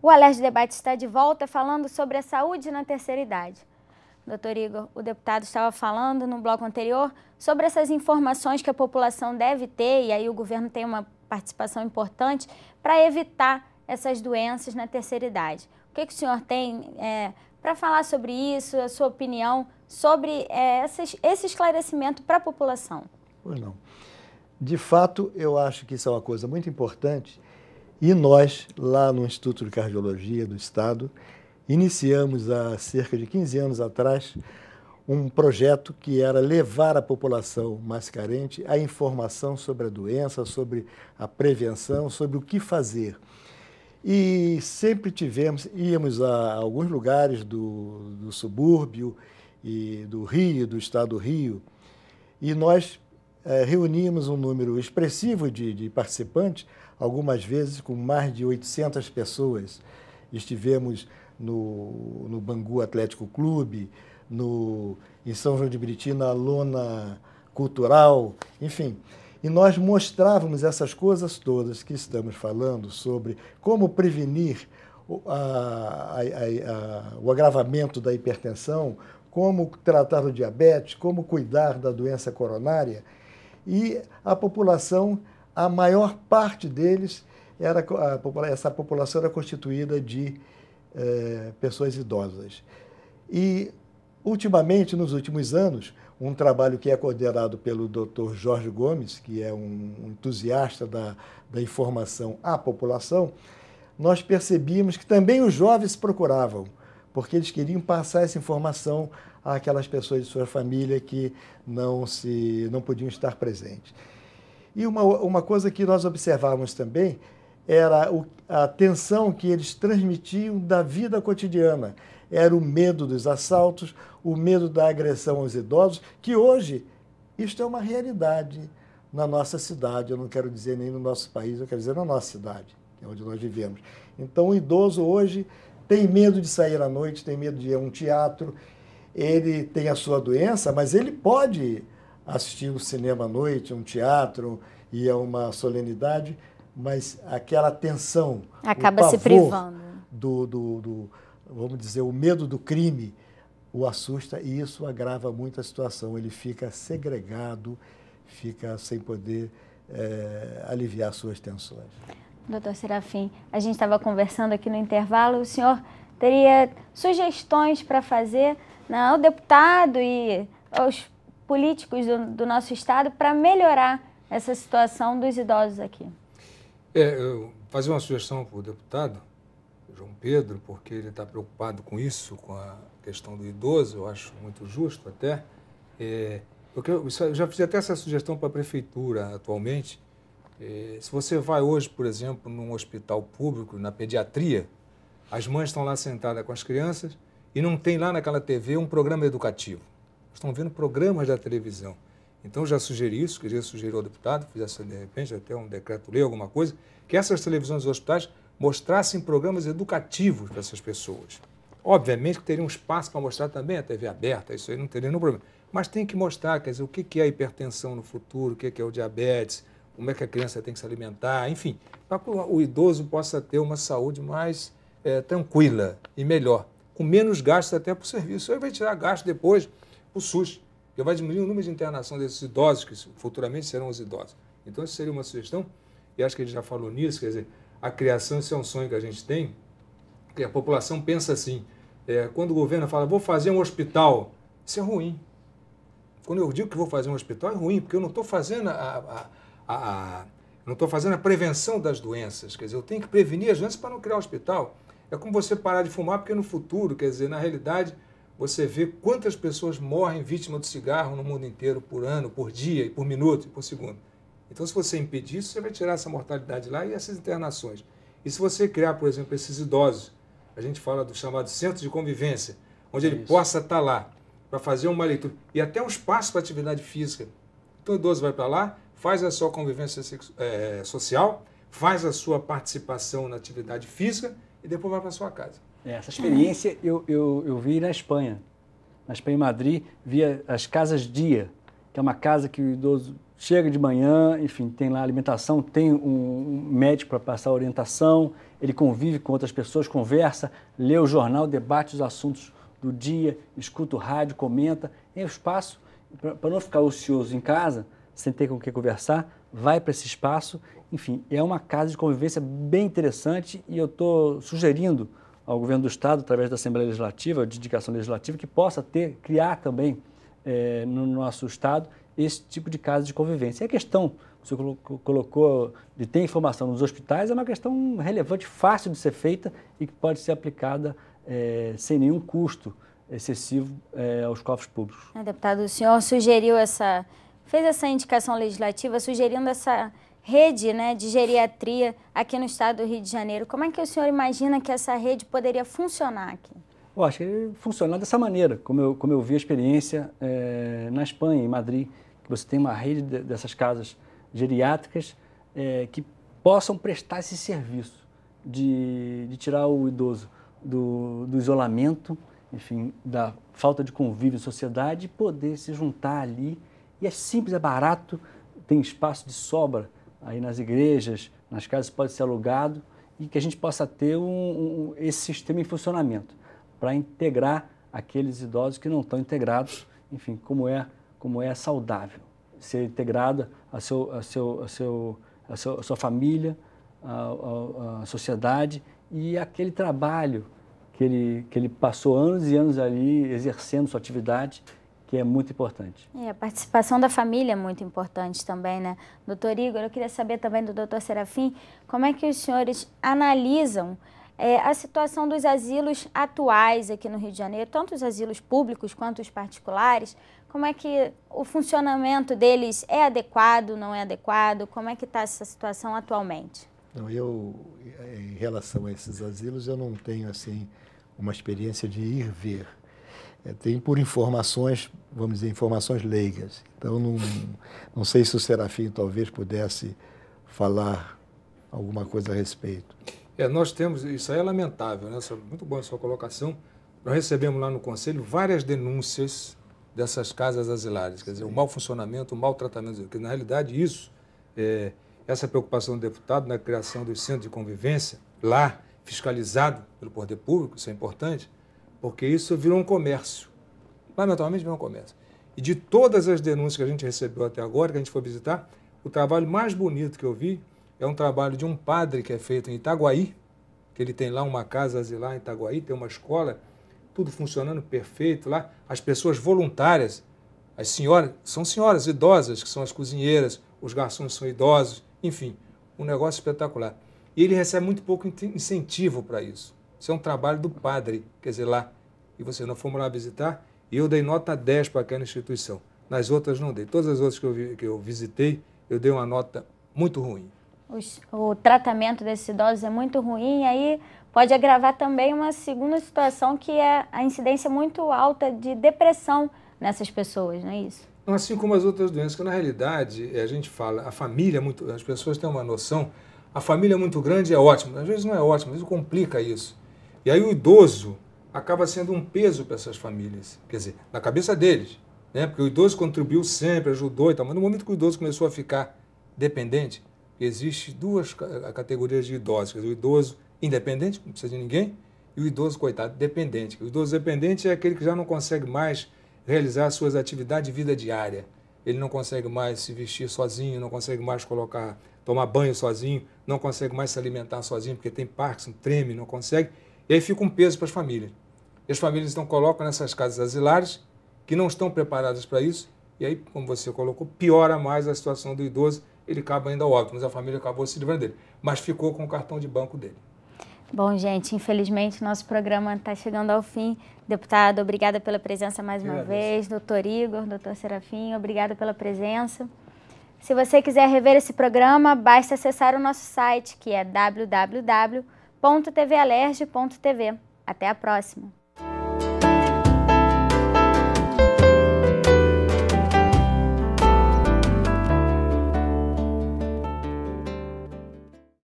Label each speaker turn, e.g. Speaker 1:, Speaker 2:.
Speaker 1: O Alerj Debate está de volta falando sobre a saúde na terceira idade. Doutor Igor, o deputado estava falando no bloco anterior sobre essas informações que a população deve ter, e aí o governo tem uma participação importante para evitar essas doenças na terceira idade. O que o senhor tem para falar sobre isso, a sua opinião sobre esse esclarecimento para a população?
Speaker 2: Pois não. De fato, eu acho que isso é uma coisa muito importante. E nós, lá no Instituto de Cardiologia do Estado, iniciamos há cerca de 15 anos atrás um projeto que era levar à população mais carente a informação sobre a doença, sobre a prevenção, sobre o que fazer. E sempre íamos a alguns lugares do subúrbio e do Rio, do estado do Rio, e nós reuníamos um número expressivo de participantes, algumas vezes com mais de 800 pessoas. Estivemos no Bangu Atlético Clube, em São João de Meriti, na Lona Cultural, enfim. E nós mostrávamos essas coisas todas que estamos falando sobre como prevenir o agravamento da hipertensão, como tratar o diabetes, como cuidar da doença coronária. E a população, a maior parte deles, essa população era constituída de pessoas idosas. E, ultimamente, nos últimos anos, um trabalho que é coordenado pelo Dr. Jorge Gomes, que é um entusiasta da informação à população, nós percebíamos que também os jovens procuravam, porque eles queriam passar essa informação àquelas pessoas de sua família que não podiam estar presentes. E uma coisa que nós observávamos também era a tensão que eles transmitiam da vida cotidiana. Era o medo dos assaltos, o medo da agressão aos idosos, que hoje isto é uma realidade na nossa cidade. Eu não quero dizer nem no nosso país, eu quero dizer na nossa cidade, que é onde nós vivemos. Então, o idoso hoje tem medo de sair à noite, tem medo de ir a um teatro, ele tem a sua doença, mas ele pode assistir um cinema à noite, um teatro, ir a uma solenidade, mas aquela tensão,
Speaker 1: acaba se privando.
Speaker 2: Vamos dizer, o medo do crime o assusta e isso agrava muito a situação. Ele fica segregado, fica sem poder aliviar suas tensões.
Speaker 1: Doutor Serafim, a gente estava conversando aqui no intervalo, o senhor teria sugestões para fazer ao deputado e aos políticos do nosso estado para melhorar essa situação dos idosos aqui?
Speaker 3: Eu fazer uma sugestão para o deputado João Pedro, porque ele está preocupado com isso, com a questão do idoso, eu acho muito justo até. Eu já fiz até essa sugestão para a prefeitura atualmente. Se você vai hoje, por exemplo, num hospital público, na pediatria, as mães estão lá sentadas com as crianças e não tem lá naquela TV um programa educativo. Estão vendo programas da televisão. Então, já sugeri isso, queria sugerir ao deputado, fizesse de repente até um decreto-lei, alguma coisa, que essas televisões dos hospitais mostrassem programas educativos para essas pessoas. Obviamente que teria um espaço para mostrar também a TV aberta, isso aí não teria nenhum problema. Mas tem que mostrar, quer dizer, o que é a hipertensão no futuro, o que é o diabetes, como é que a criança tem que se alimentar, enfim, para que o idoso possa ter uma saúde mais tranquila e melhor, com menos gastos até para o serviço. Isso aí vai tirar gasto depois para o SUS, que vai diminuir o número de internação desses idosos, que futuramente serão os idosos. Então, isso seria uma sugestão, e acho que ele já falou nisso, quer dizer, a criação, esse é um sonho que a gente tem, que a população pensa assim, quando o governo fala, vou fazer um hospital, isso é ruim. Quando eu digo que vou fazer um hospital, é ruim, porque eu não estou fazendo a prevenção das doenças, quer dizer, eu tenho que prevenir as doenças para não criar um hospital. É como você parar de fumar, porque no futuro, quer dizer, na realidade, você vê quantas pessoas morrem vítimas do cigarro no mundo inteiro por ano, por dia, e por minuto, e por segundo. Então, se você impedir isso, você vai tirar essa mortalidade lá e essas internações. E se você criar, por exemplo, esses idosos, a gente fala do chamado centro de convivência, onde ele possa estar lá para fazer uma leitura e até um espaço para atividade física. Então, o idoso vai para lá, faz a sua convivência social, faz a sua participação na atividade física e depois vai para a sua casa.
Speaker 4: Essa experiência eu vi na Espanha. Na Espanha, em Madrid, via as casas dia, que é uma casa que o idoso chega de manhã, enfim, tem lá alimentação, tem um médico para passar orientação, ele convive com outras pessoas, conversa, lê o jornal, debate os assuntos do dia, escuta o rádio, comenta. É um espaço, para não ficar ocioso em casa, sem ter com o que conversar, vai para esse espaço. Enfim, é uma casa de convivência bem interessante e eu estou sugerindo ao governo do Estado, através da Assembleia Legislativa, de indicação legislativa, que possa criar também no nosso Estado esse tipo de casa de convivência. E a questão que você colocou de ter informação nos hospitais é uma questão relevante, fácil de ser feita e que pode ser aplicada sem nenhum custo excessivo aos cofres públicos.
Speaker 1: Deputado, o senhor fez essa indicação legislativa sugerindo essa rede, né, de geriatria aqui no estado do Rio de Janeiro. Como é que o senhor imagina que essa rede poderia funcionar aqui?
Speaker 4: Eu acho que funciona dessa maneira, como eu vi a experiência na Espanha, em Madrid, que você tem uma rede dessas casas geriátricas que possam prestar esse serviço de tirar o idoso do isolamento, enfim, da falta de convívio em sociedade, e poder se juntar ali. E é simples, é barato, tem espaço de sobra aí nas igrejas, nas casas, pode ser alugado, e que a gente possa ter esse sistema em funcionamento para integrar aqueles idosos que não estão integrados, enfim, como é saudável, ser integrada a sua família, a sociedade e aquele trabalho que ele passou anos e anos ali exercendo sua atividade, que é muito importante.
Speaker 1: E a participação da família é muito importante também, né? Doutor Igor, eu queria saber também do doutor Serafim, como é que os senhores analisam a situação dos asilos atuais aqui no Rio de Janeiro, tanto os asilos públicos quanto os particulares, como é que o funcionamento deles é adequado, não é adequado, como é que está essa situação atualmente?
Speaker 2: Não, em relação a esses asilos, eu não tenho, assim, uma experiência de ir ver. Tem por informações, vamos dizer, informações leigas. Então, não sei se o Serafim talvez pudesse falar alguma coisa a respeito.
Speaker 3: Nós temos, isso aí é lamentável, né? Muito boa a sua colocação. Nós recebemos lá no Conselho várias denúncias dessas casas asilares, quer dizer, o mau funcionamento, o mau tratamento, porque na realidade isso, essa preocupação do deputado na criação dos centros de convivência, lá, fiscalizado pelo poder público, isso é importante, porque isso virou um comércio, lamentavelmente virou um comércio. E de todas as denúncias que a gente recebeu até agora, que a gente foi visitar, o trabalho mais bonito que eu vi é um trabalho de um padre que é feito em Itaguaí, que ele tem lá uma casa asilar em Itaguaí, tem uma escola, tudo funcionando perfeito lá. As pessoas voluntárias, as senhoras, são senhoras idosas, que são as cozinheiras, os garçons são idosos, enfim, um negócio espetacular. E ele recebe muito pouco incentivo para isso. Isso é um trabalho do padre, quer dizer, lá. E nós fomos lá visitar e eu dei nota 10 para aquela instituição. Nas outras não dei. Todas as outras que eu visitei, eu dei uma nota muito ruim.
Speaker 1: O tratamento desses idosos é muito ruim, e aí pode agravar também uma segunda situação, que é a incidência muito alta de depressão nessas pessoas, não é isso?
Speaker 3: Assim como as outras doenças, que na realidade, a gente fala, a família, as pessoas têm uma noção, a família muito grande é ótimo, às vezes não é ótimo, às vezes complica isso. E aí o idoso acaba sendo um peso para essas famílias, quer dizer, na cabeça deles, né? Porque o idoso contribuiu sempre, ajudou e tal, mas no momento que o idoso começou a ficar dependente, existe duas categorias de idosos, o idoso independente, não precisa de ninguém, e o idoso, coitado, dependente. O idoso dependente é aquele que já não consegue mais realizar suas atividades de vida diária. Ele não consegue mais se vestir sozinho, não consegue mais tomar banho sozinho, não consegue mais se alimentar sozinho, porque tem Parkinson, treme, não consegue, e aí fica um peso para as famílias. E as famílias então colocam nessas casas asilares, que não estão preparadas para isso, e aí, como você colocou, piora mais a situação do idoso, ele acaba ainda óbito, mas a família acabou se livrando dele, mas ficou com o cartão de banco dele.
Speaker 1: Bom, gente, infelizmente nosso programa está chegando ao fim. Deputado, obrigada pela presença mais uma vez. Doutor Igor, doutor Serafim, obrigada pela presença. Se você quiser rever esse programa, basta acessar o nosso site, que é www.tvalerj.tv. Até a próxima.